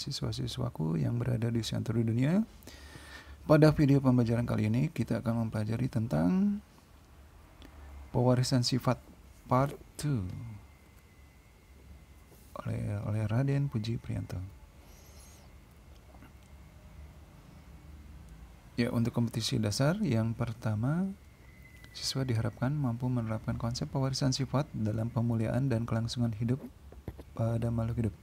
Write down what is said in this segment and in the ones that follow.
Siswa-siswaku yang berada di seluruh dunia. Pada video pembelajaran kali ini kita akan mempelajari tentang pewarisan sifat part 2 oleh Raden Puji Priyanto. Ya, untuk kompetisi dasar yang pertama, siswa diharapkan mampu menerapkan konsep pewarisan sifat dalam pemuliaan dan kelangsungan hidup pada makhluk hidup.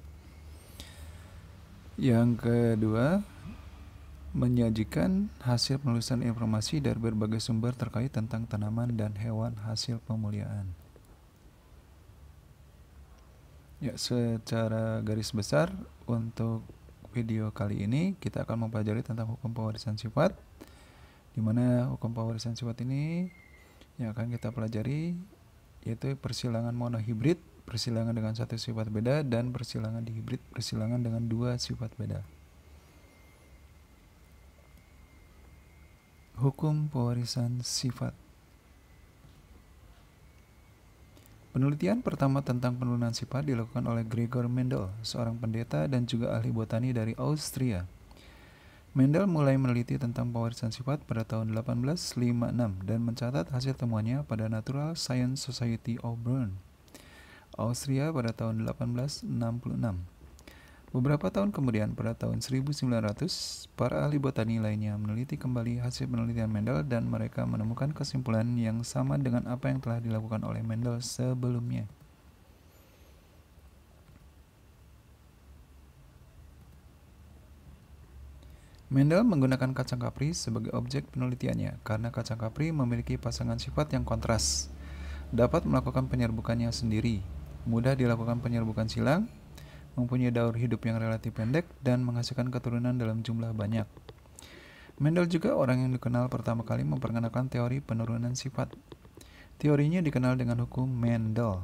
Yang kedua, menyajikan hasil penulisan informasi dari berbagai sumber terkait tentang tanaman dan hewan hasil pemuliaan. Ya, secara garis besar untuk video kali ini kita akan mempelajari tentang hukum pewarisan sifat, di mana hukum pewarisan sifat ini yang akan kita pelajari yaitu persilangan monohibrid, persilangan dengan satu sifat beda, dan persilangan dihibrid, persilangan dengan dua sifat beda. Hukum pewarisan sifat. Penelitian pertama tentang penurunan sifat dilakukan oleh Gregor Mendel, seorang pendeta dan juga ahli botani dari Austria. Mendel mulai meneliti tentang pewarisan sifat pada tahun 1856 dan mencatat hasil temuannya pada Natural Science Society of Bern, Austria pada tahun 1866. Beberapa tahun kemudian, pada tahun 1900, para ahli botani lainnya meneliti kembali hasil penelitian Mendel dan mereka menemukan kesimpulan yang sama dengan apa yang telah dilakukan oleh Mendel sebelumnya. Mendel menggunakan kacang kapri sebagai objek penelitiannya karena kacang kapri memiliki pasangan sifat yang kontras, dapat melakukan penyerbukannya sendiri, mudah dilakukan penyerbukan silang, mempunyai daur hidup yang relatif pendek, dan menghasilkan keturunan dalam jumlah banyak. Mendel juga orang yang dikenal pertama kali memperkenalkan teori penurunan sifat. Teorinya dikenal dengan hukum Mendel.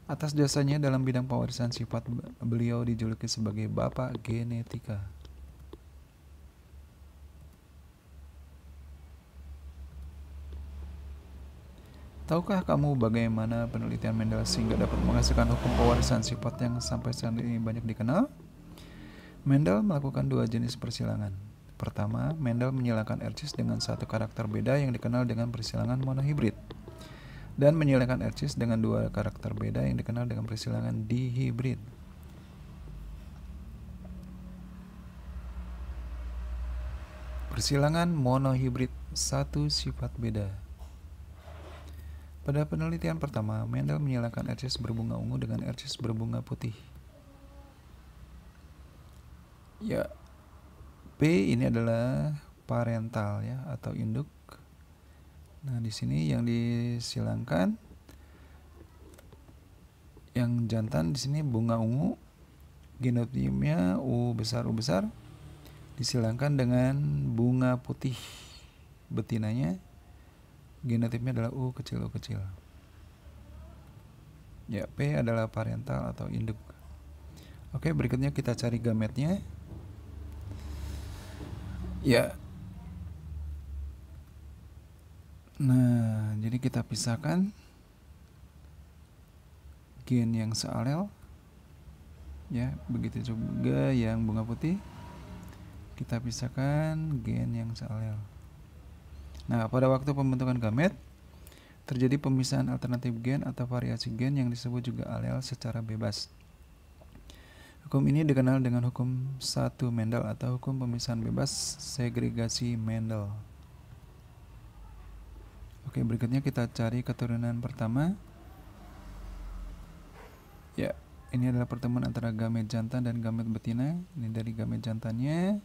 Atas jasanya dalam bidang pewarisan sifat, beliau dijuluki sebagai Bapak Genetika. Tahukah kamu bagaimana penelitian Mendel sehingga dapat menghasilkan hukum pewarisan sifat yang sampai saat ini banyak dikenal? Mendel melakukan dua jenis persilangan. Pertama, Mendel menyilangkan RCS dengan satu karakter beda yang dikenal dengan persilangan monohibrid, dan menyilangkan RCS dengan dua karakter beda yang dikenal dengan persilangan dihibrid. Persilangan monohibrid, satu sifat beda. Pada penelitian pertama, Mendel menyilangkan RCS berbunga ungu dengan RCS berbunga putih. Ya, P ini adalah parental ya atau induk. Nah, di sini yang disilangkan yang jantan di sini bunga ungu, genotipnya U besar disilangkan dengan bunga putih betinanya. Genotipnya adalah U kecil. Ya, P adalah parental atau induk. Oke, berikutnya kita cari gametnya. Ya. Nah, jadi kita pisahkan gen yang sealel. Ya, begitu juga yang bunga putih. Kita pisahkan gen yang sealel. Nah, pada waktu pembentukan gamet, terjadi pemisahan alternatif gen atau variasi gen yang disebut juga alel secara bebas. Hukum ini dikenal dengan hukum 1 Mendel atau hukum pemisahan bebas segregasi Mendel. Oke, berikutnya kita cari keturunan pertama. Ya, ini adalah pertemuan antara gamet jantan dan gamet betina. Ini dari gamet jantannya.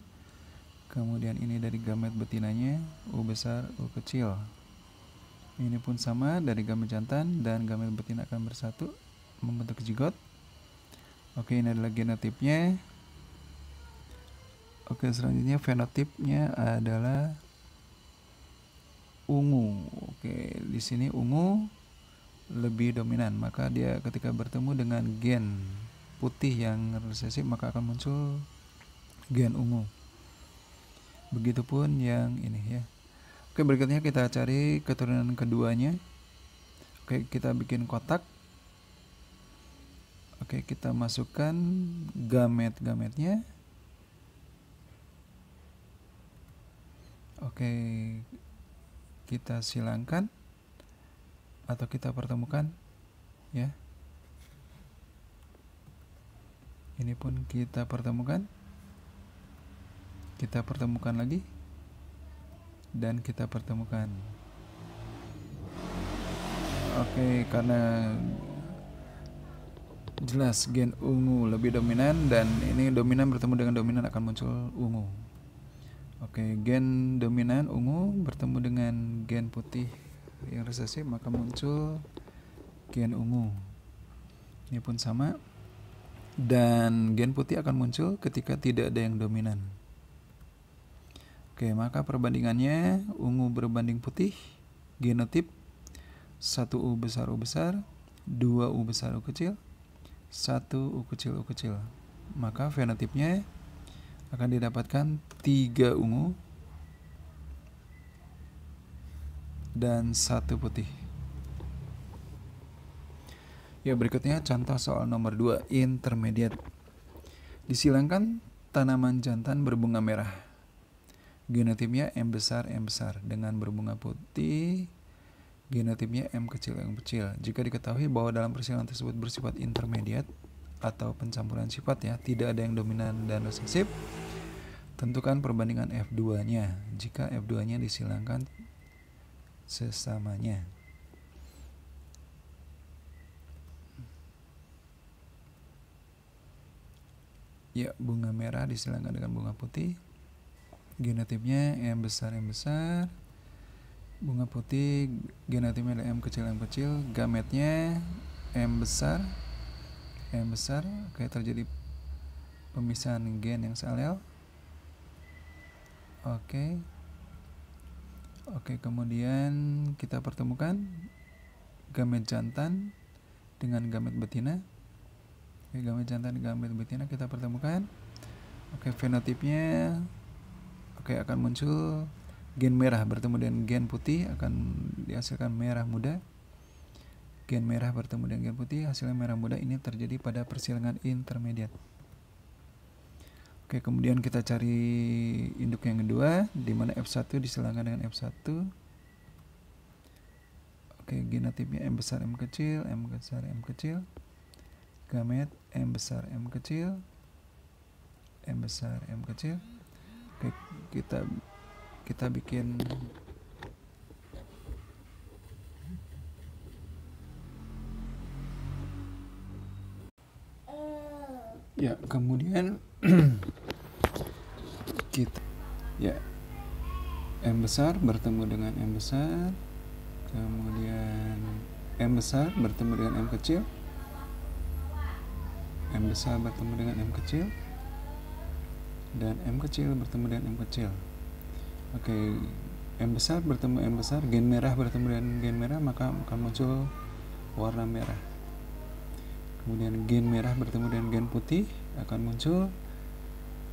Kemudian ini dari gamet betinanya, U besar, U kecil. Ini pun sama, dari gamet jantan dan gamet betina akan bersatu membentuk zigot. Oke, ini adalah genotipnya. Oke, selanjutnya fenotipnya adalah ungu. Oke, di sini ungu lebih dominan, maka dia ketika bertemu dengan gen putih yang resesif maka akan muncul gen ungu. Begitupun yang ini ya. Oke, berikutnya kita cari keturunan keduanya. Oke, kita bikin kotak. Oke, kita masukkan gamet-gametnya. Oke, kita silangkan atau kita pertemukan ya. Ini pun kita pertemukan. Kita pertemukan lagi. Dan kita pertemukan. Oke, karena jelas gen ungu lebih dominan dan ini dominan bertemu dengan dominan akan muncul ungu. Oke, gen dominan ungu bertemu dengan gen putih yang resesif maka muncul gen ungu. Ini pun sama. Dan gen putih akan muncul ketika tidak ada yang dominan. Oke, maka perbandingannya ungu berbanding putih, genotip 1U besar U besar, 2U besar U kecil, 1U kecil U kecil. Maka fenotipnya akan didapatkan 3 ungu dan 1 putih. Ya, berikutnya contoh soal nomor 2, intermediate. Disilangkan tanaman jantan berbunga merah. Genotipnya M besar dengan berbunga putih. Genotipnya M kecil Jika diketahui bahwa dalam persilangan tersebut bersifat intermediate atau pencampuran sifat ya, tidak ada yang dominan dan resesif, tentukan perbandingan F2-nya jika F2-nya disilangkan sesamanya. Ya, bunga merah disilangkan dengan bunga putih. Genotipnya M besar, bunga putih genotipnya adalah M kecil, gametnya M besar. Oke, terjadi pemisahan gen yang sealel. Oke, kemudian kita pertemukan gamet jantan dengan gamet betina. Oke, gamet jantan dengan gamet betina kita pertemukan. Oke, fenotipnya akan muncul gen merah bertemu dengan gen putih, akan dihasilkan merah muda. Gen merah bertemu dengan gen putih, hasilnya merah muda. Ini terjadi pada persilangan intermediate. Oke, kemudian kita cari induk yang kedua, di mana F1 disilangkan dengan F1. Oke, genotipnya M besar, M kecil. Gamet M besar, M kecil. Oke, kita bikin ya, kemudian kita ya M besar bertemu dengan M besar, kemudian M besar bertemu dengan M kecil, M besar bertemu dengan M kecil, dan M kecil bertemu dengan M kecil. Oke, M besar bertemu M besar, gen merah bertemu dengan gen merah, maka akan muncul warna merah. Kemudian gen merah bertemu dengan gen putih, akan muncul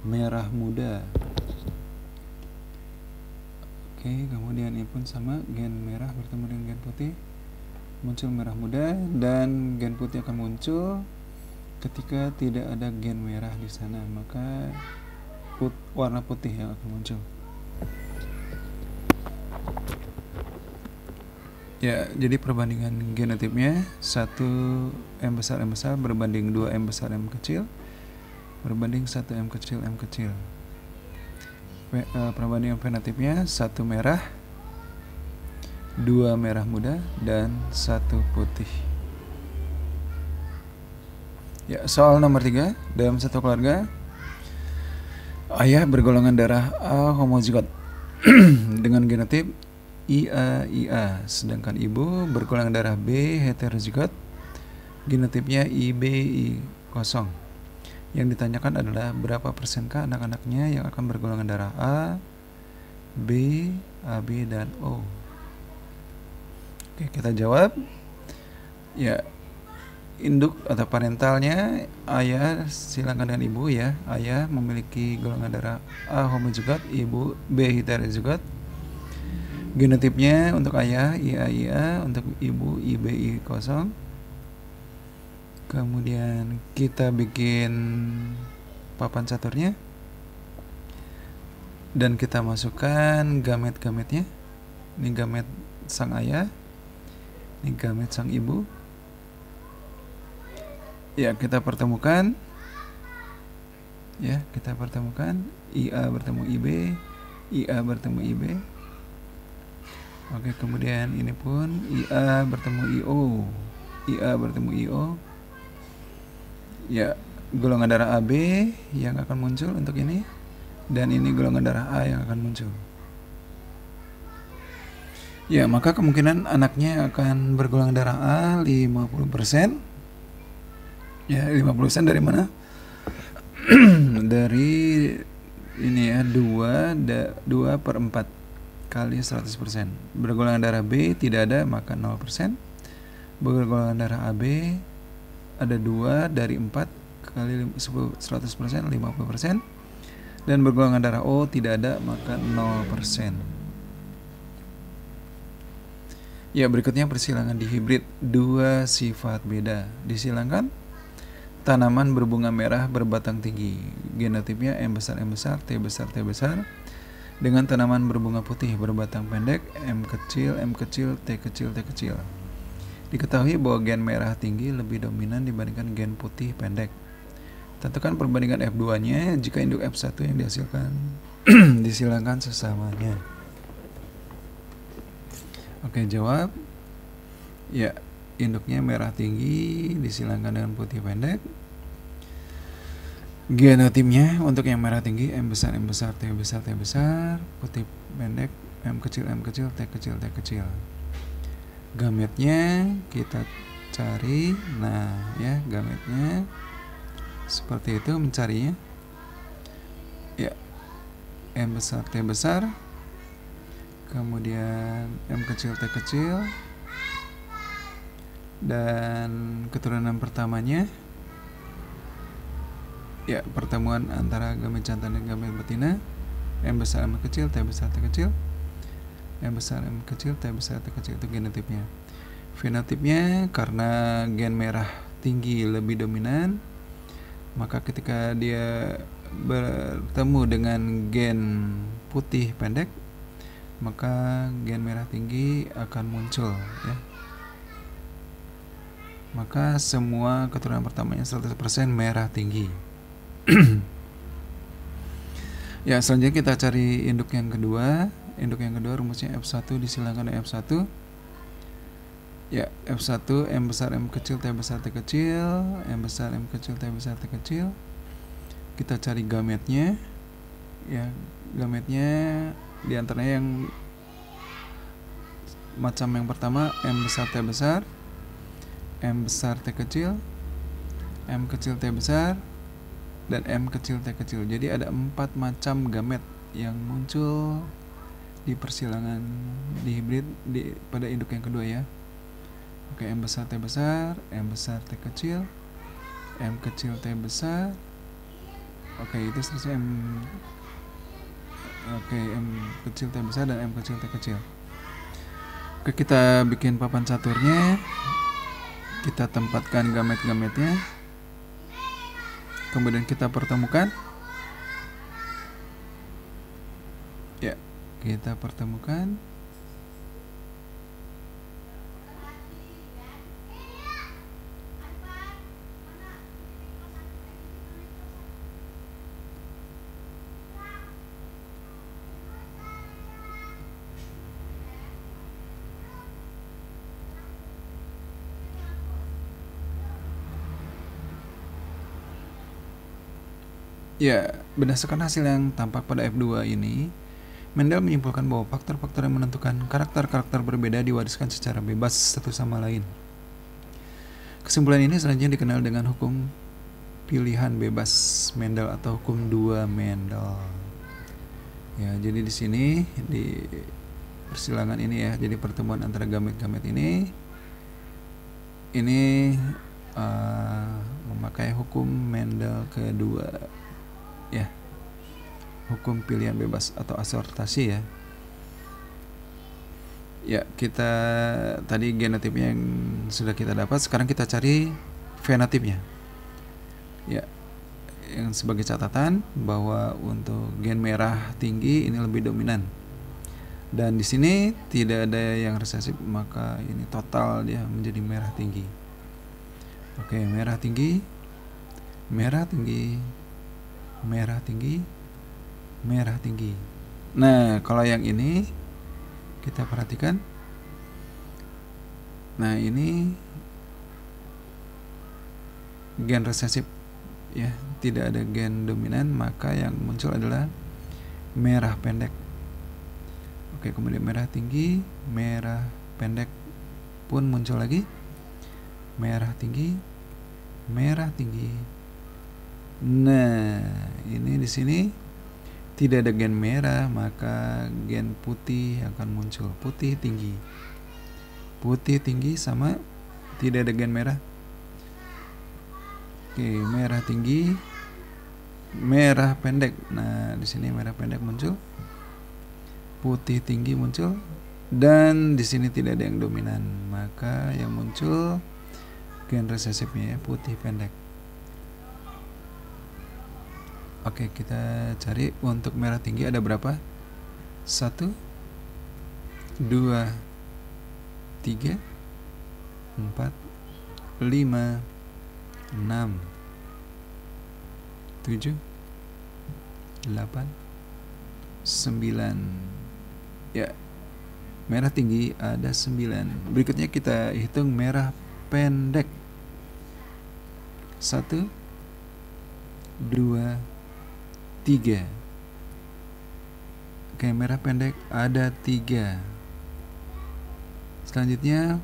merah muda. Oke, kemudian ini pun sama, gen merah bertemu dengan gen putih, muncul merah muda, dan gen putih akan muncul ketika tidak ada gen merah di sana, maka warna putih yang akan muncul. Ya, jadi perbandingan genotipnya 1 M besar berbanding 2 M besar M kecil berbanding 1 M kecil. Perbandingan fenotipnya 1 merah, 2 merah muda, dan 1 putih. Ya, soal nomor 3, dalam satu keluarga ayah bergolongan darah A homozigot dengan genotip IA, sedangkan ibu bergolongan darah B heterozigot, genotipnya IBI kosong. Yang ditanyakan adalah berapa persenkah anak-anaknya yang akan bergolongan darah A, B, AB, dan O. Oke, kita jawab. Ya, induk atau parentalnya ayah silangkan dengan ibu ya. Ayah memiliki golongan darah A homozigot, ibu B heterozigot. Genotipnya untuk ayah IA, untuk ibu IBI kosong. Kemudian kita bikin papan caturnya dan kita masukkan gamet-gametnya. Ini gamet sang ayah, ini gamet sang ibu. Ya, kita pertemukan. Ya, kita pertemukan IA bertemu IB, IA bertemu IB. Oke, kemudian ini pun IA bertemu IO, IA bertemu IO. Ya, golongan darah AB yang akan muncul untuk ini, dan ini golongan darah A yang akan muncul. Ya, maka kemungkinan anaknya akan bergolongan darah A 50%. Ya, 50% dari mana? Dari ini ya, 2/4 kali 100%. Bergolongan darah B tidak ada, maka 0%. Bergolongan darah AB ada 2 dari 4 kali 100%, 50%. Dan bergolongan darah O tidak ada, maka 0%. Ya, berikutnya persilangan dihibrid, 2 sifat beda. Disilangkan tanaman berbunga merah berbatang tinggi. Genotipnya M besar, T besar, T besar. Dengan tanaman berbunga putih berbatang pendek, M kecil, T kecil, T kecil. Diketahui bahwa gen merah tinggi lebih dominan dibandingkan gen putih pendek. Tentukan perbandingan F2-nya jika induk F1 yang dihasilkan disilangkan sesamanya. Oke, jawab. Ya, induknya merah tinggi disilangkan dengan putih pendek. Genotipnya untuk yang merah tinggi M besar, T besar, T besar. Putih pendek M kecil, T kecil, T kecil. Gametnya kita cari. Nah ya, gametnya seperti itu mencarinya. Ya, M besar, T besar. Kemudian M kecil, T kecil. Dan keturunan pertamanya, ya, pertemuan antara gamet jantan dan gamet betina. M besar, M kecil, T besar, T kecil. M besar, M kecil, T besar, T kecil. Itu genotipnya. Fenotipnya karena gen merah tinggi lebih dominan, maka ketika dia bertemu dengan gen putih pendek, maka gen merah tinggi akan muncul ya. Maka semua keturunan pertamanya 100% merah tinggi. Ya, selanjutnya kita cari induk yang kedua. Induk yang kedua rumusnya F1 disilangkan dengan F1. Ya, F1 M besar, M kecil, T besar, T kecil. M besar, M kecil, T besar, T kecil. Kita cari gametnya. Ya, gametnya diantaranya yang macam yang pertama M besar, T besar, M besar, T kecil, M kecil, T besar, dan M kecil, T kecil. Jadi ada 4 macam gamet yang muncul di persilangan dihibrid pada induk yang kedua ya. Oke, M besar, T besar, M besar, T kecil, M kecil, T besar. Oke, itu selesai M kecil, T besar, dan M kecil, T kecil. Oke, kita bikin papan caturnya. Kita tempatkan gamet-gametnya. Kemudian kita pertemukan. Ya, kita pertemukan. Ya, berdasarkan hasil yang tampak pada F2 ini, Mendel menyimpulkan bahwa faktor-faktor yang menentukan karakter-karakter berbeda diwariskan secara bebas satu sama lain. Kesimpulan ini selanjutnya dikenal dengan hukum pilihan bebas Mendel atau hukum 2 Mendel. Ya, jadi di sini di persilangan ini ya, jadi pertemuan antara gamet-gamet ini memakai hukum Mendel kedua, ya, hukum pilihan bebas atau asortasi, ya. Ya, kita tadi genotipnya yang sudah kita dapat, sekarang kita cari fenotipnya. Ya, yang sebagai catatan bahwa untuk gen merah tinggi ini lebih dominan. Dan di sini tidak ada yang resesif, maka ini total dia menjadi merah tinggi. Oke, merah tinggi, merah tinggi, merah tinggi, merah tinggi. Nah, kalau yang ini kita perhatikan. Nah, ini gen resesif, ya, tidak ada gen dominan, maka yang muncul adalah merah pendek. Oke, kemudian merah tinggi, merah pendek pun muncul lagi. Merah tinggi, merah tinggi. Nah, ini di sini tidak ada gen merah, maka gen putih akan muncul. Putih tinggi. Putih tinggi sama tidak ada gen merah. Oke, merah tinggi, merah pendek. Nah, di sini merah pendek muncul. Putih tinggi muncul. Dan di sini tidak ada yang dominan, maka yang muncul gen resesifnya, ya, putih pendek. Oke, kita cari untuk merah tinggi ada berapa? 1, 2, 3, 4, 5, 6, 7, 8, 9. Ya, merah tinggi ada 9. Berikutnya kita hitung merah pendek. 1, 2, 3. Oke, merah pendek ada 3. Selanjutnya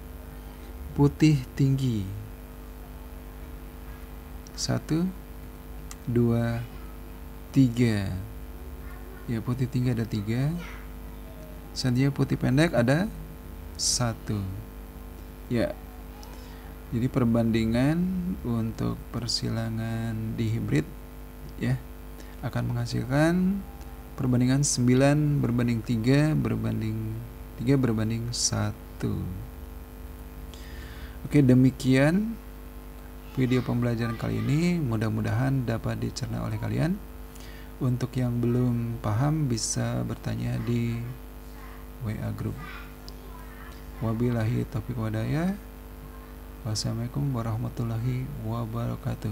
putih tinggi. 1, 2, 3. Ya, putih tinggi ada 3. Selanjutnya putih pendek ada 1. Ya. Jadi perbandingan untuk persilangan dihibrid, ya, akan menghasilkan perbandingan 9 berbanding 3 berbanding 3 berbanding 1. Oke, demikian video pembelajaran kali ini. Mudah-mudahan dapat dicerna oleh kalian. Untuk yang belum paham bisa bertanya di WA group. Wabillahi taufiq walhidayah. Wassalamualaikum warahmatullahi wabarakatuh.